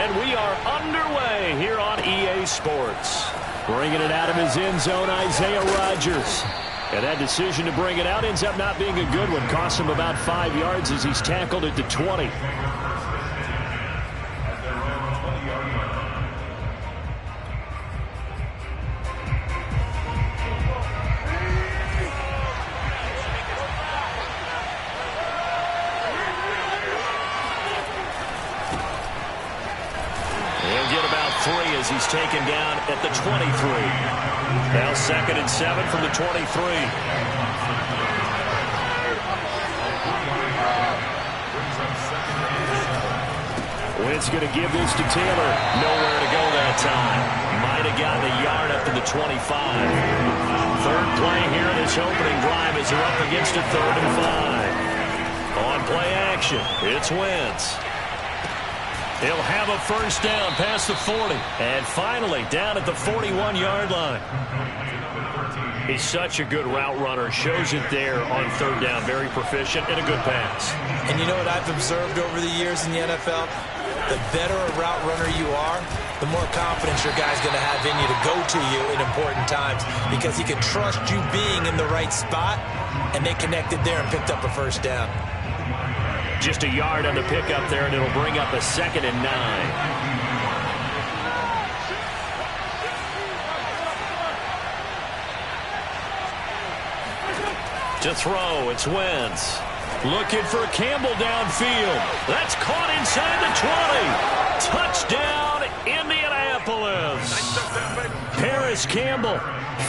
And we are underway here on EA Sports. Bringing it out of his end zone, Isaiah Rodgers. And that decision to bring it out ends up not being a good one. Costs him about 5 yards as he's tackled at the 20. As he's taken down at the 23. Now 2nd and 7 from the 23. Wentz going to give this to Taylor. Nowhere to go that time. Might have gotten a yard up to the 25. Third play here in this opening drive as they're up against a 3rd and 5. On play action, it's Wentz. He'll have a first down past the 40. And finally down at the 41-yard line. He's such a good route runner. Shows it there on 3rd down. Very proficient and a good pass. And you know what I've observed over the years in the NFL? The better a route runner you are, the more confidence your guy's going to have in you to go to you in important times, because he can trust you being in the right spot, and they connected there and picked up a first down. Just a yard on the pickup there, and it'll bring up a 2nd and 9. To throw, it's Wentz. Looking for Campbell downfield. That's caught inside the 20. Touchdown, Indianapolis. Paris Campbell,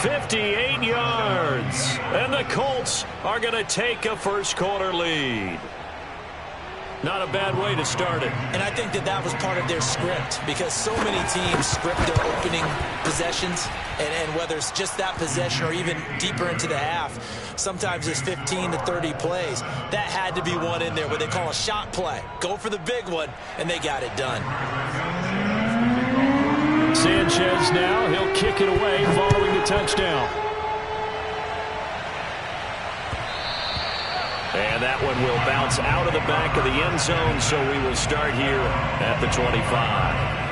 58 yards. And the Colts are going to take a first-quarter lead. Not a bad way to start it. And I think that was part of their script, because so many teams script their opening possessions, and whether it's just that possession or even deeper into the half, sometimes it's 15 to 30 plays. That had to be one in there, what they call a shot play. Go for the big one, and they got it done. Sanchez now, he'll kick it away following the touchdown. And that one will bounce out of the back of the end zone, so we will start here at the 25.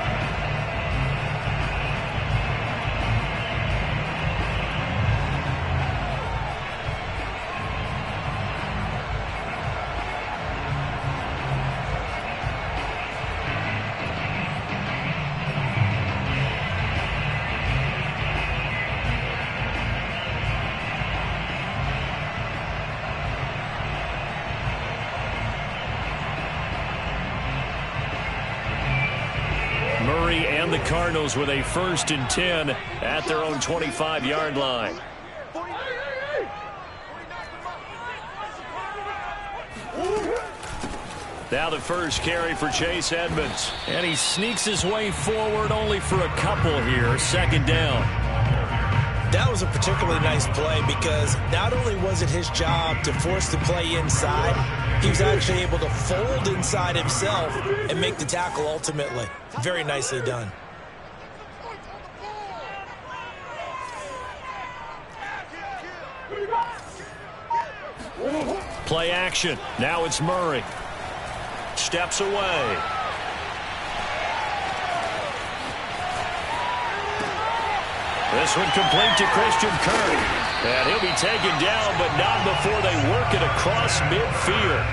And the Cardinals with a 1st and 10 at their own 25-yard line. Now the first carry for Chase Edmonds. And he sneaks his way forward only for a couple here. 2nd down. That was a particularly nice play, because not only was it his job to force the play inside, he was actually able to fold inside himself and make the tackle ultimately. Very nicely done. Play action. Now it's Murray. Steps away. This one complete to Christian Kirk. And he'll be taken down, but not before they work it across midfield.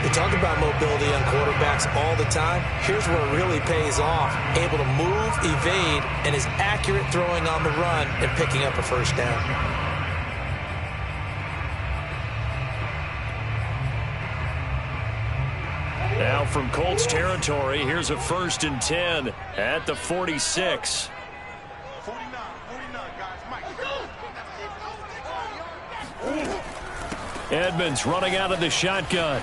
They talk about mobility on quarterbacks all the time. Here's where it really pays off. Able to move, evade, and is accurate throwing on the run and picking up a first down. Now from Colts territory, here's a 1st and 10 at the 46. Edmonds running out of the shotgun.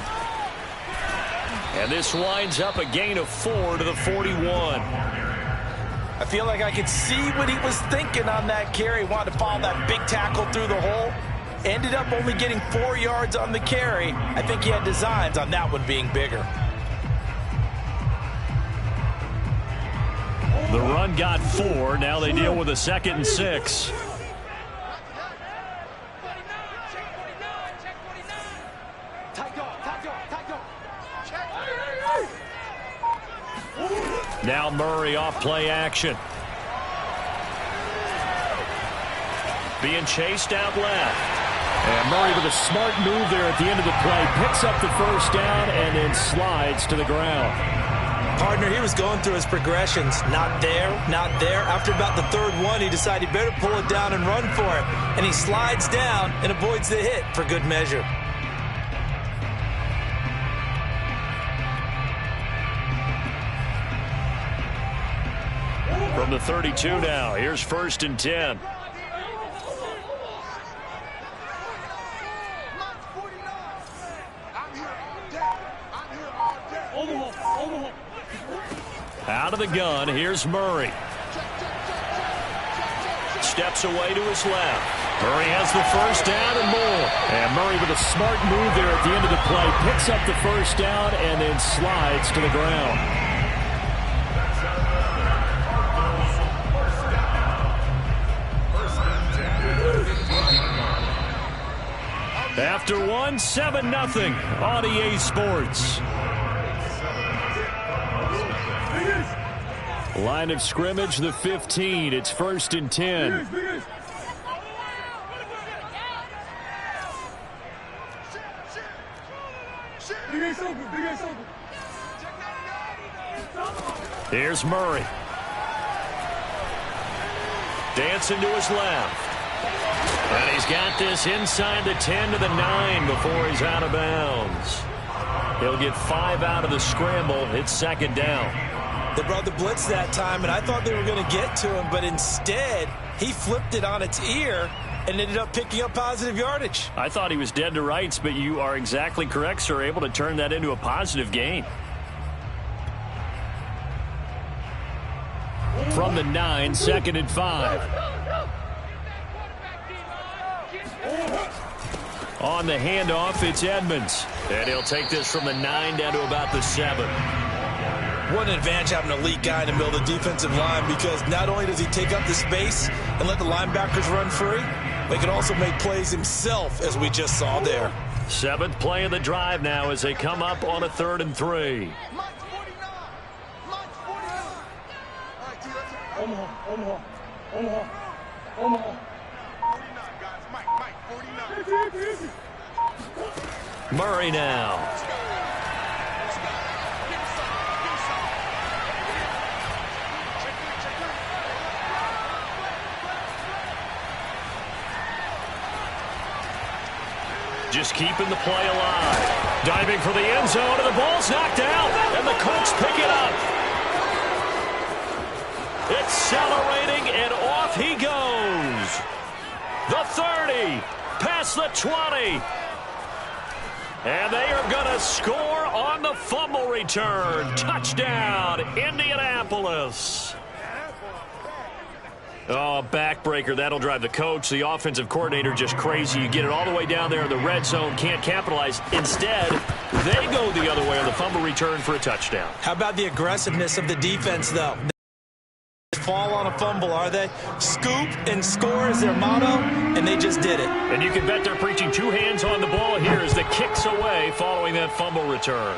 And this winds up a gain of 4 to the 41. I feel like I could see what he was thinking on that carry. Wanted to follow that big tackle through the hole. Ended up only getting 4 yards on the carry. I think he had designs on that one being bigger. The run got 4. Now they deal with a 2nd and 6. Now Murray off play action. Being chased out left. And Murray with a smart move there at the end of the play. Picks up the first down and then slides to the ground. Partner, he was going through his progressions. Not there, not there. After about the third one, he decided he better pull it down and run for it. And he slides down and avoids the hit for good measure. From the 32 now, here's 1st and 10. Out of the gun, here's Murray. Steps away to his left. Murray has the first down and more. And Murray with a smart move there at the end of the play. Picks up the first down and then slides to the ground. After one, 7-0 on EA Sports. Line of scrimmage, the 15. It's 1st and 10. Here's Murray. Dancing to his left. And he's got this inside the 10 to the 9 before he's out of bounds. He'll get 5 out of the scramble. It's 2nd down. They brought the blitz that time, and I thought they were going to get to him, but instead, he flipped it on its ear and ended up picking up positive yardage. I thought he was dead to rights, but you are exactly correct, sir, able to turn that into a positive gain. From the 9, 2nd and 5. On the handoff, it's Edmonds. And he'll take this from the 9 down to about the 7. What an advantage having an elite guy in the middle of the defensive line, because not only does he take up the space and let the linebackers run free, but he can also make plays himself, as we just saw there. 7th play of the drive now as they come up on a 3rd and 3. Murray now. Just keeping the play alive. Diving for the end zone, and the ball's knocked out, and the Colts pick it up. Accelerating, and off he goes. The 30, past the 20. And they are going to score on the fumble return. Touchdown, Indianapolis. Oh, backbreaker. That'll drive the coach, the offensive coordinator, just crazy. You get it all the way down there in the red zone, can't capitalize. Instead, they go the other way on the fumble return for a touchdown. How about the aggressiveness of the defense, though? They fall on a fumble, are they? Scoop and score is their motto, and they just did it. And you can bet they're preaching 2 hands on the ball here as the kicks away following that fumble return.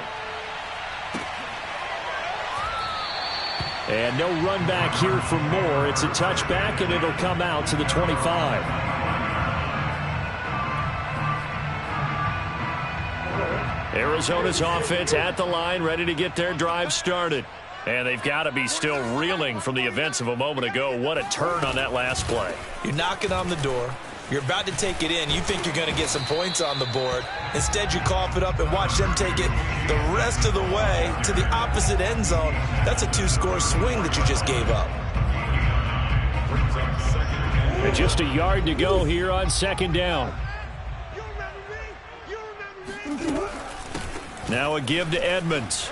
And no run back here for more. It's a touchback, and it'll come out to the 25. Arizona's offense at the line, ready to get their drive started. And they've got to be still reeling from the events of a moment ago. What a turn on that last play. You're knocking on the door. You're about to take it in. You think you're going to get some points on the board. Instead, you cough it up and watch them take it the rest of the way to the opposite end zone. That's a 2-score swing that you just gave up. And just a yard to go here on 2nd down. Now a give to Edmonds.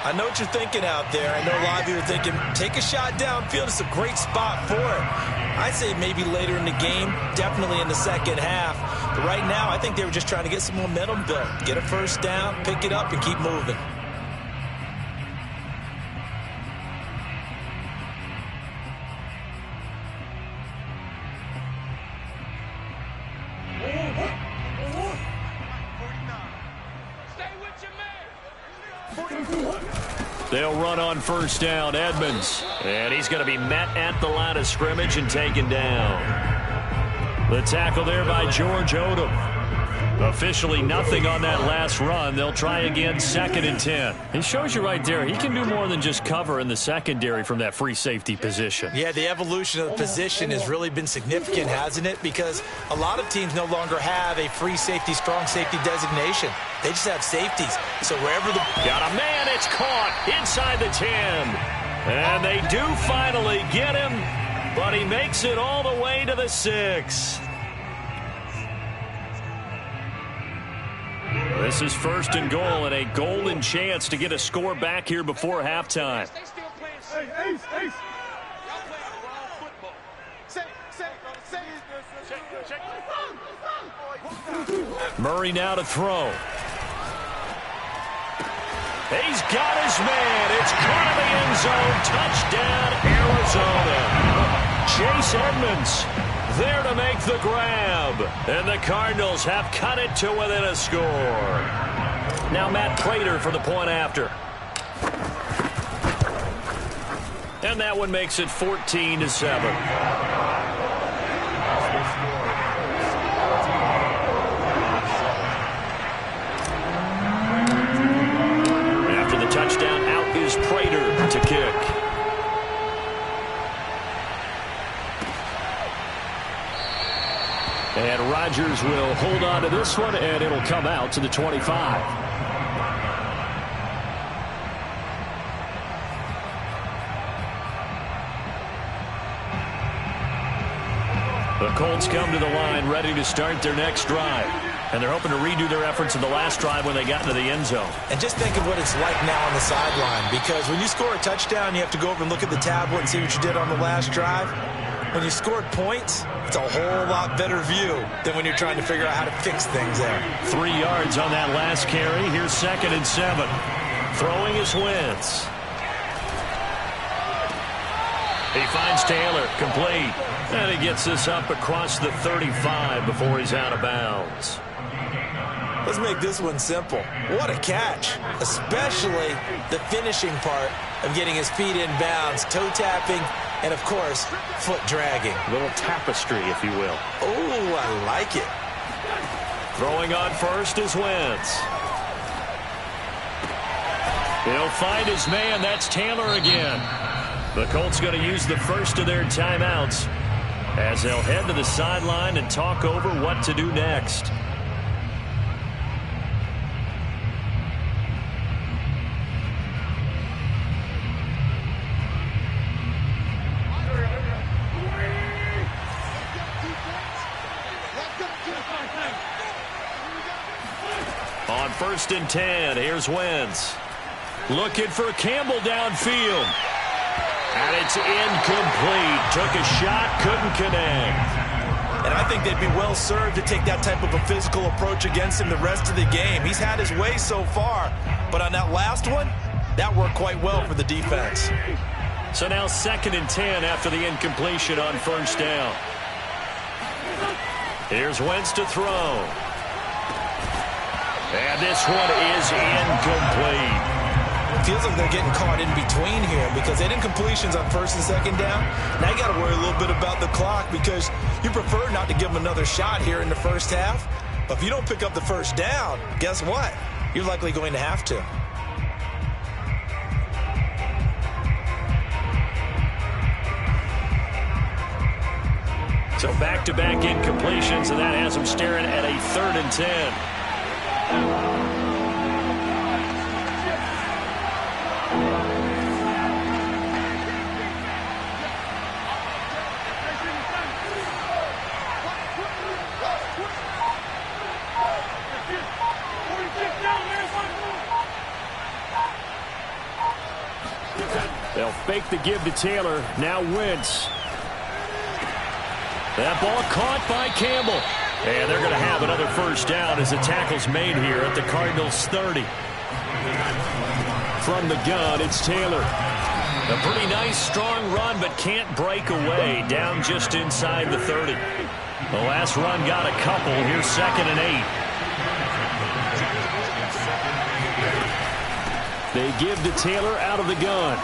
I know what you're thinking out there. I know a lot of you are thinking, take a shot downfield. It's a great spot for it. I'd say maybe later in the game, definitely in the second half. But right now, I think they were just trying to get some momentum built. Get a first down, pick it up, and keep moving. They'll run on first down. Edmonds. And he's going to be met at the line of scrimmage and taken down. The tackle there by George Odom. Officially nothing on that last run. They'll try again, 2nd and 10. He shows you right there, he can do more than just cover in the secondary from that free safety position. Yeah, the evolution of the position has really been significant, hasn't it? Because a lot of teams no longer have a free safety, strong safety designation. They just have safeties. So wherever the... Got a man, it's caught inside the 10. And they do finally get him, but he makes it all the way to the 6. This is 1st and goal and a golden chance to get a score back here before halftime. Murray now to throw. He's got his man. It's caught in the end zone. Touchdown, Arizona. Chase Edmonds there to make the grab. And the Cardinals have cut it to within a score. Now Matt Prater for the point after. And that one makes it 14-7. After the touchdown, out is Prater to kick. And Rodgers will hold on to this one, and it'll come out to the 25. The Colts come to the line ready to start their next drive. And they're hoping to redo their efforts in the last drive when they got into the end zone. And just think of what it's like now on the sideline. Because when you score a touchdown, you have to go over and look at the tablet and see what you did on the last drive. When you scored points, it's a whole lot better view than when you're trying to figure out how to fix things there. 3 yards on that last carry. Here's 2nd and 7. Throwing his Wentz. He finds Taylor, complete. And he gets this up across the 35 before he's out of bounds. Let's make this one simple. What a catch, especially the finishing part of getting his feet in bounds, toe tapping, and, of course, foot dragging. A little tapestry, if you will. Oh, I like it. Throwing on first is Wentz. He'll find his man. That's Taylor again. The Colts going to use the first of their timeouts as they'll head to the sideline and talk over what to do next. On 1st and 10, here's Wentz. Looking for Campbell downfield. And it's incomplete. Took a shot, couldn't connect. And I think they'd be well served to take that type of a physical approach against him the rest of the game. He's had his way so far, but on that last one, that worked quite well for the defense. So now 2nd and 10 after the incompletion on 1st down. Here's Wentz to throw. And this one is incomplete. Feels like they're getting caught in between here because they did incompletions on 1st and 2nd down. Now you got to worry a little bit about the clock because you prefer not to give them another shot here in the first half. But if you don't pick up the first down, guess what? You're likely going to have to. So back-to-back incompletions, and that has them staring at a 3rd and 10. They'll fake the give to Taylor. Now Wentz. That ball caught by Campbell. And they're going to have another first down as the tackle's made here at the Cardinals' 30. From the gun, it's Taylor. A pretty nice, strong run, but can't break away. Down just inside the 30. The last run got a couple. Here's 2nd and 8. They give to Taylor out of the gun.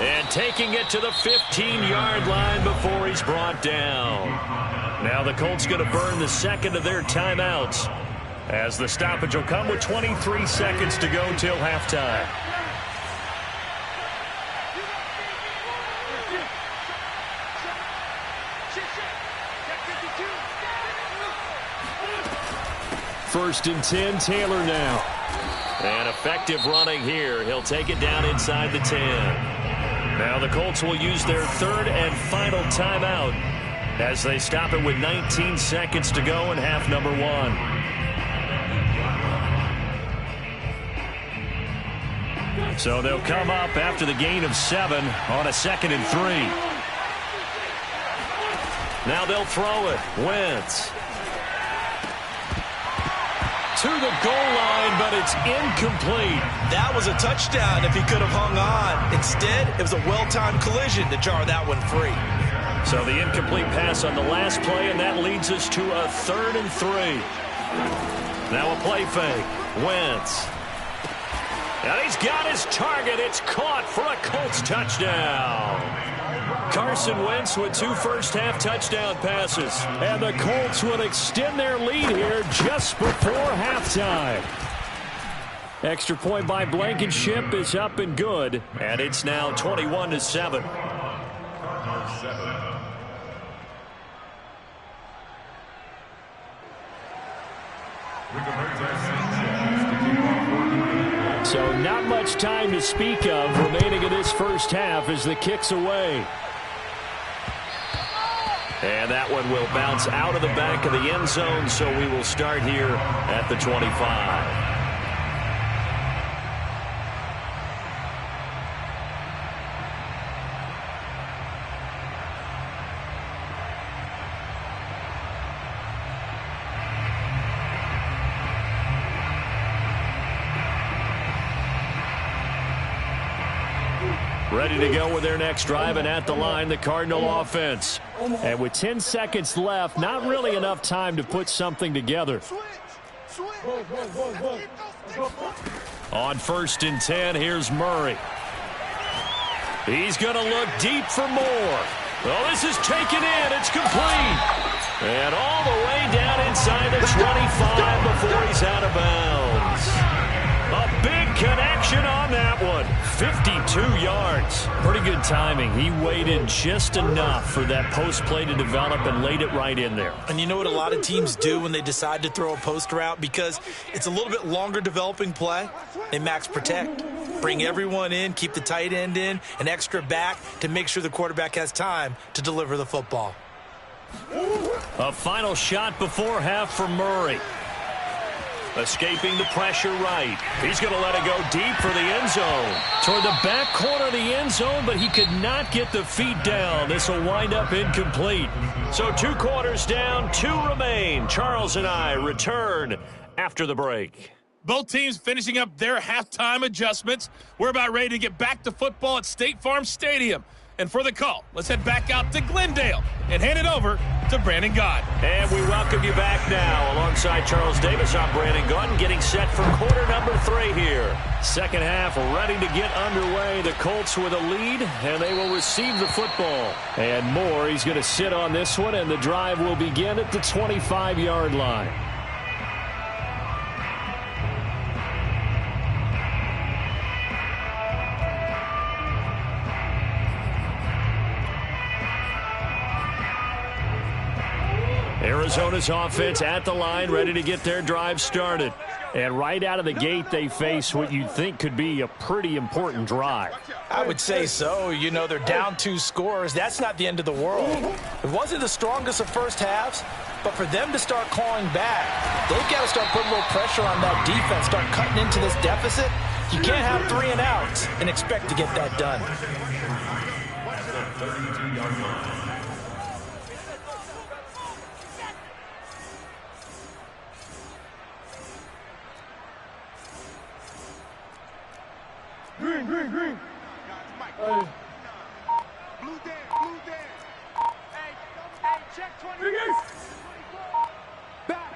And taking it to the 15-yard line before he's brought down. Now the Colts going to burn the second of their timeouts, as the stoppage will come with 23 seconds to go till halftime. First and 10, Taylor now. And effective running here. He'll take it down inside the 10. Now the Colts will use their third and final timeout as they stop it with 19 seconds to go in half number 1. So they'll come up after the gain of 7 on a 2nd and 3. Now they'll throw it. Wentz. To the goal line, but it's incomplete. That was a touchdown if he could have hung on. Instead, it was a well-timed collision to jar that one free. So the incomplete pass on the last play, and that leads us to a 3rd and 3. Now a play fake. Wentz. And he's got his target. It's caught for a Colts touchdown. Carson Wentz with 2 first-half touchdown passes. And the Colts would extend their lead here just before halftime. Extra point by Blankenship is up and good. And it's now 21-7. So not much time to speak of remaining in this first half as the kick's away. And that one will bounce out of the back of the end zone, so we will start here at the 25. Ready to go with their next drive, and at the line, the Cardinal offense. And with 10 seconds left, not really enough time to put something together. On 1st and 10, here's Murray. He's going to look deep for more. Well, this is taken in. It's complete. And all the way down inside the 25 before he's out of bounds. A big connection on that one. 52 yards. Pretty good timing. He waited just enough for that post play to develop and laid it right in there. And you know what a lot of teams do when they decide to throw a post route? Because it's a little bit longer developing play. They max protect. Bring everyone in, keep the tight end in, an extra back to make sure the quarterback has time to deliver the football. A final shot before half for Murray. Escaping the pressure right. He's going to let it go deep for the end zone. Toward the back corner of the end zone, but he could not get the feet down. This will wind up incomplete. So 2 quarters down, 2 remain. Charles and I return after the break. Both teams finishing up their halftime adjustments. We're about ready to get back to football at State Farm Stadium. And for the call, let's head back out to Glendale and hand it over to Brandon Gott. And we welcome you back now. Alongside Charles Davis, I'm Brandon Gott, getting set for quarter number 3 here. Second half ready to get underway. The Colts with a lead, and they will receive the football. And Moore, he's going to sit on this one, and the drive will begin at the 25-yard line. Arizona's offense at the line, ready to get their drive started. And right out of the gate, they face what you'd think could be a pretty important drive. I would say so. You know, they're down 2 scores. That's not the end of the world. It wasn't the strongest of first halves, but for them to start clawing back, they've got to start putting a little pressure on that defense, start cutting into this deficit. You can't have 3 and outs and expect to get that done. Green. Blue there. Hey, check 20. Back.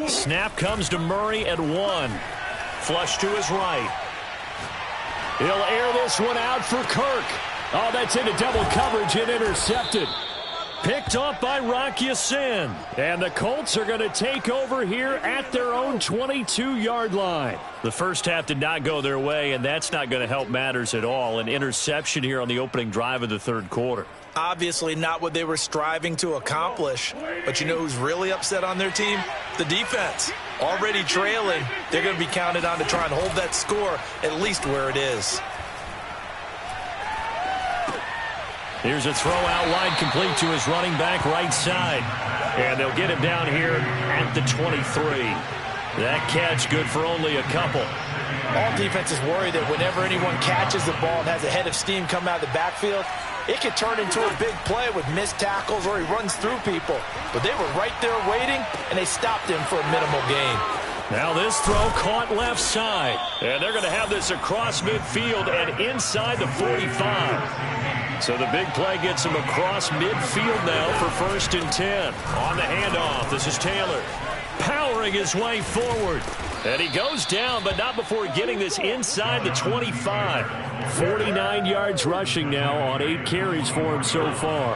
Snap comes to Murray at 1. Flush to his right. He'll air this one out for Kirk. Oh, that's into double coverage and intercepted. Picked off by Rock Ya-Sin. And the Colts are going to take over here at their own 22-yard line. The first half did not go their way, and that's not going to help matters at all. An interception here on the opening drive of the third quarter. Obviously not what they were striving to accomplish. But you know who's really upset on their team? The defense. Already trailing. They're going to be counted on to try and hold that score at least where it is. Here's a throw out wide, complete to his running back right side. And they'll get him down here at the 23. That catch good for only a couple. All defenses worry that whenever anyone catches the ball and has a head of steam come out of the backfield, it can turn into a big play with missed tackles or he runs through people. But they were right there waiting, and they stopped him for a minimal gain. Now this throw caught left side. And they're going to have this across midfield and inside the 45. So the big play gets him across midfield now for 1st and 10. On the handoff, this is Taylor. Powering his way forward. And he goes down, but not before getting this inside the 25. 49 yards rushing now on 8 carries for him so far.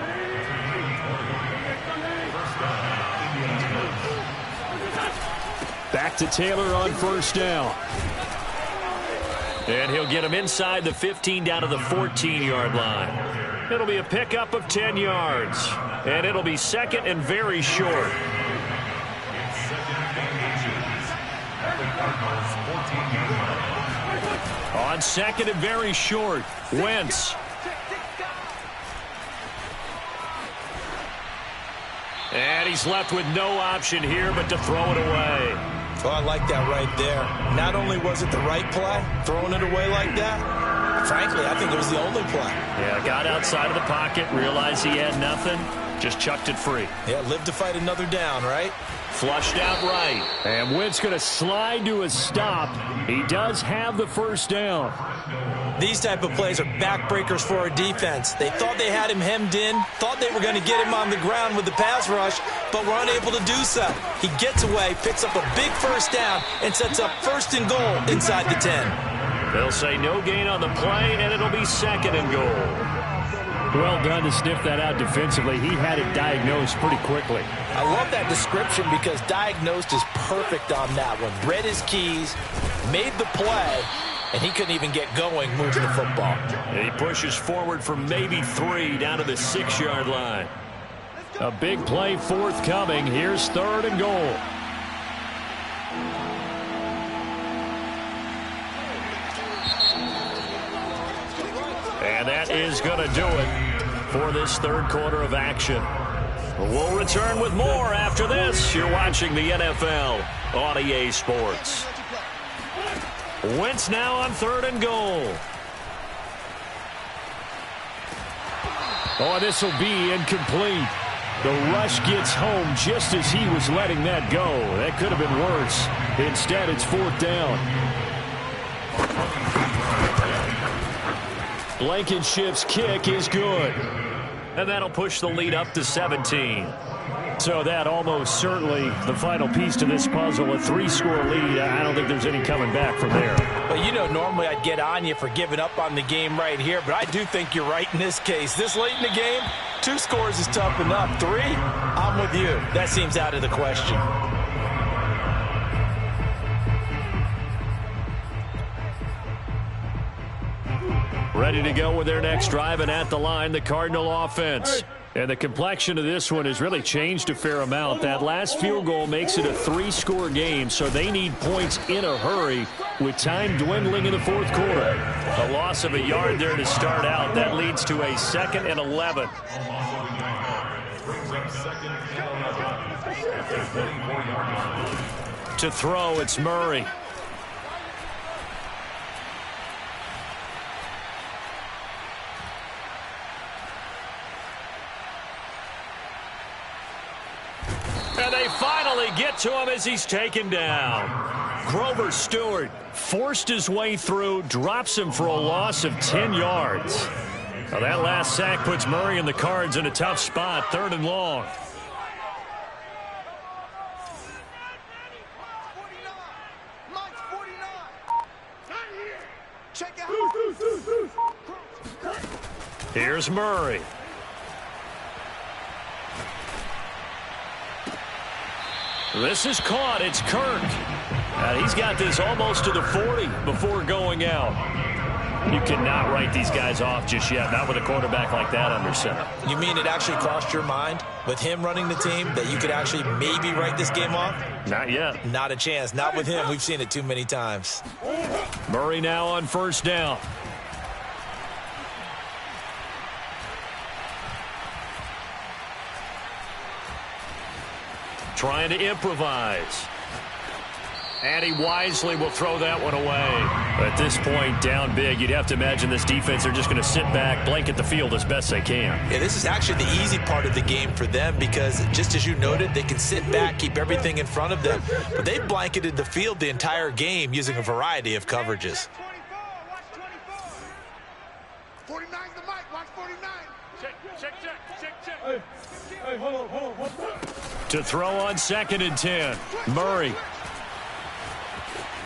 Back to Taylor on 1st down. And he'll get him inside the 15 down to the 14-yard line. It'll be a pickup of 10 yards. And it'll be 2nd and very short. On 2nd and very short, Wentz. And he's left with no option here but to throw it away. Oh, I like that right there. Not only was it the right play, throwing it away like that, frankly, I think it was the only play. Yeah, got outside of the pocket, realized he had nothing, just chucked it free. Yeah, live to fight another down, right? Flushed out right. And Wentz going to slide to a stop. He does have the 1st down. These type of plays are backbreakers for our defense. They thought they had him hemmed in, thought they were going to get him on the ground with the pass rush, but were unable to do so. He gets away, picks up a big 1st down, and sets up 1st and goal inside the 10. They'll say no gain on the play, and it'll be 2nd and goal. Well done to sniff that out defensively. He had it diagnosed pretty quickly. I love that description because diagnosed is perfect on that one. Read his keys, made the play, and he couldn't even get going moving the football. And he pushes forward for maybe 3 down to the 6-yard line. A big play forthcoming. Here's 3rd and goal. And that is going to do it for this third quarter of action. We'll return with more after this. You're watching the NFL on EA Sports. Wentz now on 3rd and goal. Oh, this will be incomplete. The rush gets home just as he was letting that go. That could have been worse. Instead, it's 4th down. Blankenship's kick is good. And that'll push the lead up to 17. So that almost certainly the final piece to this puzzle, a 3-score lead. I don't think there's any coming back from there. Well, you know, normally I'd get on you for giving up on the game right here, but I do think you're right in this case. This late in the game, 2 scores is tough enough. 3, I'm with you. That seems out of the question. Ready to go with their next drive, and at the line, the Cardinal offense. And the complexion of this one has really changed a fair amount. That last field goal makes it a 3-score game, so they need points in a hurry with time dwindling in the 4th quarter. A loss of a yard there to start out. That leads to a 2nd and 11. To throw, it's Murray. And they finally get to him as he's taken down. Grover Stewart forced his way through, drops him for a loss of 10 yards. Now that last sack puts Murray and the Cards in a tough spot, 3rd and long. Here's Murray. This is caught. It's Kirk. And he's got this almost to the 40 before going out. You cannot write these guys off just yet, not with a quarterback like that under center. You mean it actually crossed your mind with him running the team that you could actually maybe write this game off? Not yet. Not a chance. Not with him. We've seen it too many times. Murray now on first down. Trying to improvise. And he wisely will throw that one away. At this point, down big, you'd have to imagine this defense are just going to sit back, blanket the field as best they can. Yeah, this is actually the easy part of the game for them because, just as you noted, they can sit back, keep everything in front of them. But they've blanketed the field the entire game using a variety of coverages. 49's the mic. Watch 49. Check. Hey, hold on. To throw on 2nd and 10. Murray.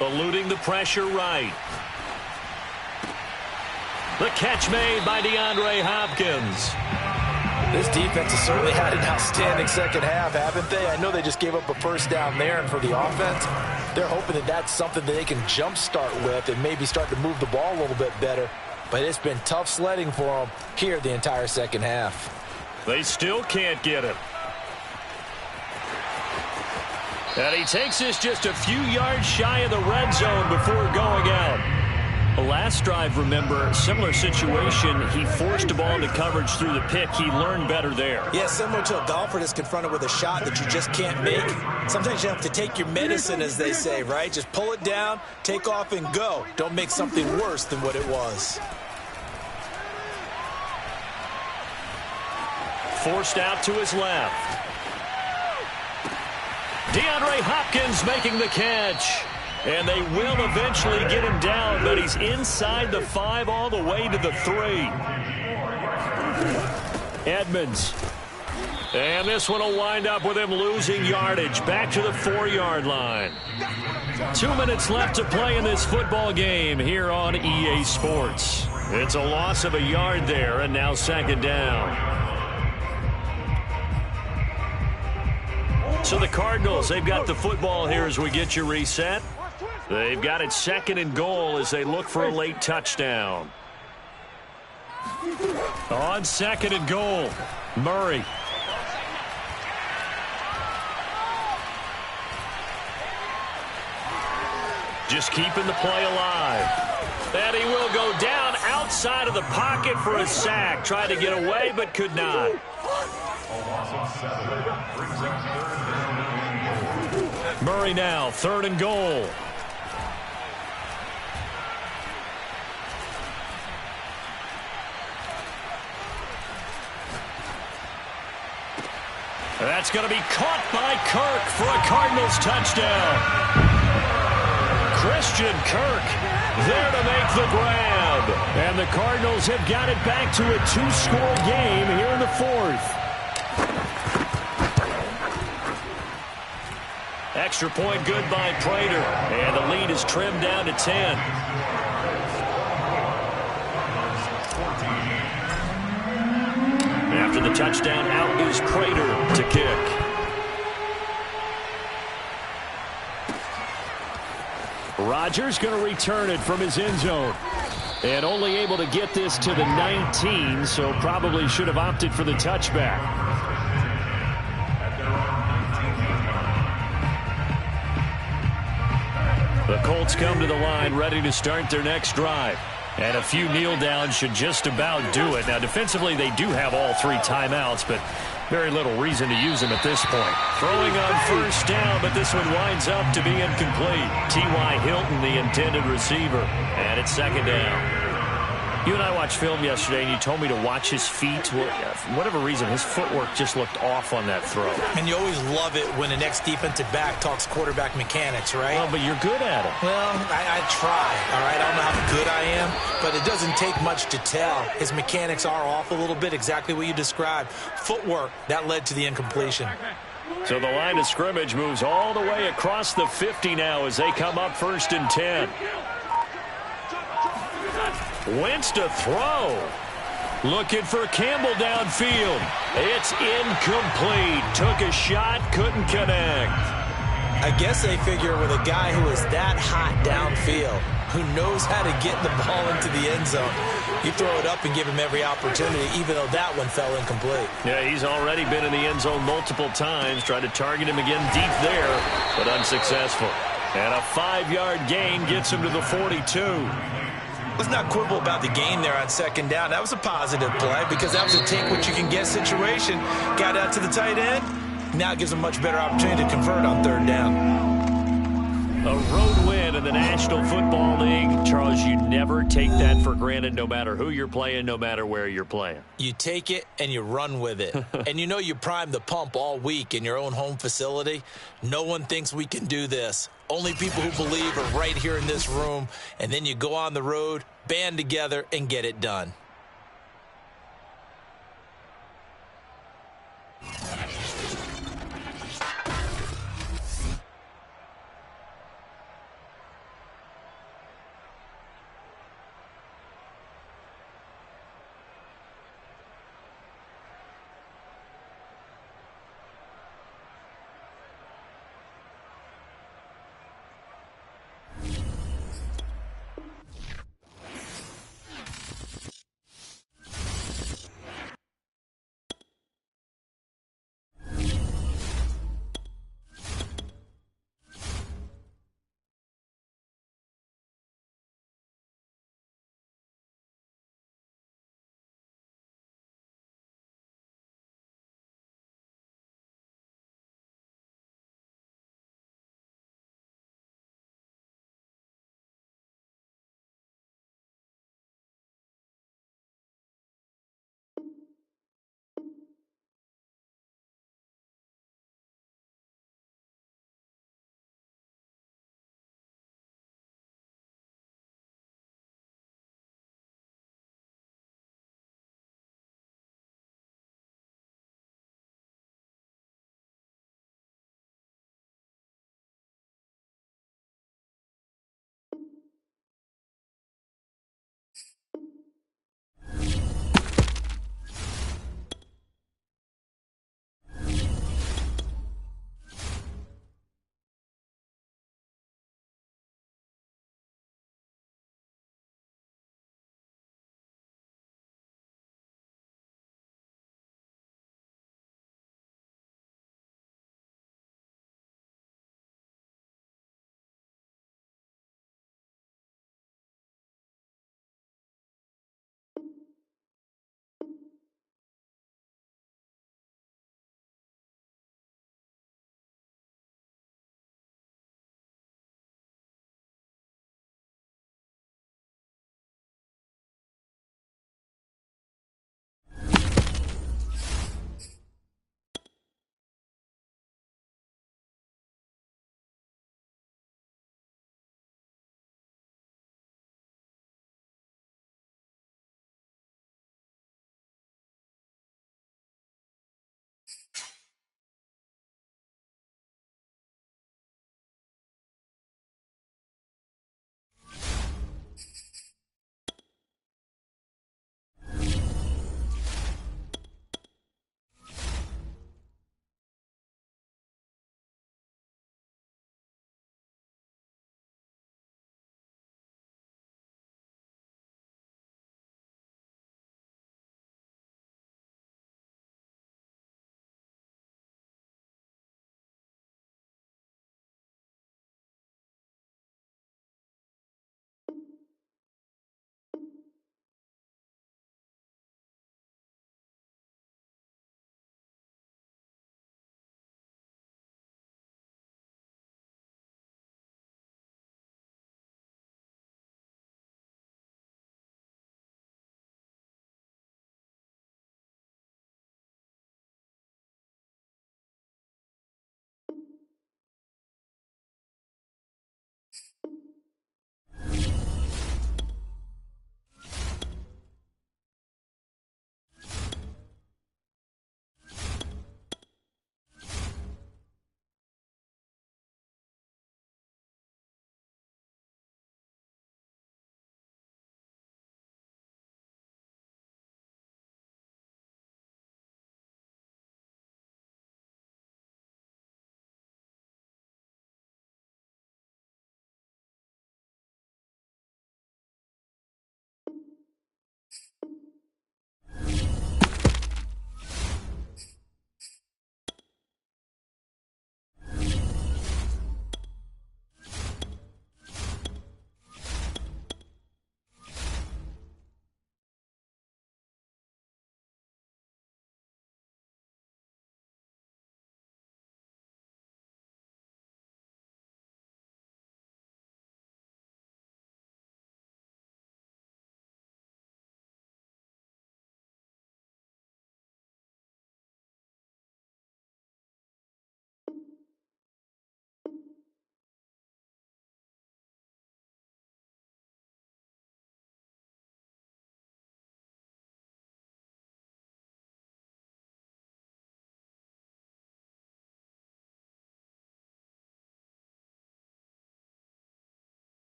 Eluding the pressure right. The catch made by DeAndre Hopkins. This defense has certainly had an outstanding second half, haven't they? I know they just gave up a first down there, and for the offense, they're hoping that that's something that they can jumpstart with and maybe start to move the ball a little bit better. But it's been tough sledding for them here the entire second half. They still can't get it. And he takes this just a few yards shy of the red zone before going out. The last drive, remember, similar situation. He forced a ball into coverage through the pick. He learned better there. Yeah, similar to a golfer that's confronted with a shot that you just can't make. Sometimes you have to take your medicine, as they say, right? Just pull it down, take off, and go. Don't make something worse than what it was. Forced out to his left. DeAndre Hopkins making the catch. And they will eventually get him down, but he's inside the 5 all the way to the 3. Edmonds. And this one will wind up with him losing yardage back to the 4-yard line. 2 minutes left to play in this football game here on EA Sports. It's a loss of a yard there, and now 2nd down. So the Cardinals, they've got the football here as we get you reset. They've got it 2nd and goal as they look for a late touchdown. On 2nd and goal, Murray. Just keeping the play alive. And he will go down outside of the pocket for a sack. Tried to get away, but could not. Murray now, 3rd and goal. That's going to be caught by Kirk for a Cardinals touchdown. Christian Kirk there to make the grab. And the Cardinals have got it back to a 2-score game here in the 4th. Extra point good by Prater. And the lead is trimmed down to 10. After the touchdown, out is Prater to kick. Rodgers going to return it from his end zone. And only able to get this to the 19, so probably should have opted for the touchback. The Colts come to the line ready to start their next drive. And a few kneel downs should just about do it. Now, defensively, they do have all 3 timeouts, but very little reason to use them at this point. Throwing on first down, but this one winds up to be incomplete. T.Y. Hilton, the intended receiver. And it's 2nd down. You and I watched film yesterday, and you told me to watch his feet. For whatever reason, his footwork just looked off on that throw. And you always love it when an ex-defensive back talks quarterback mechanics, right? Well, but you're good at it. Well, I try, all right? I don't know how good I am, but it doesn't take much to tell. His mechanics are off a little bit, exactly what you described. Footwork, that led to the incompletion. So the line of scrimmage moves all the way across the 50 now as they come up 1st and 10. Wentz to throw. Looking for Campbell downfield. It's incomplete. Took a shot, couldn't connect. I guess they figure with a guy who is that hot downfield, who knows how to get the ball into the end zone, you throw it up and give him every opportunity, even though that one fell incomplete. Yeah, he's already been in the end zone multiple times. Tried to target him again deep there, but unsuccessful. And a 5-yard gain gets him to the 42. Let's not quibble about the gain there on second down. That was a positive play because that was a take-what-you-can-get situation. Got out to the tight end. Now it gives them a much better opportunity to convert on third down. A road win in the National Football League. Charles, you never take that for granted no matter who you're playing, no matter where you're playing. You take it and you run with it. And you know you primed the pump all week in your own home facility. No one thinks we can do this. Only people who believe are right here in this room. And then you go on the road, band together, and get it done.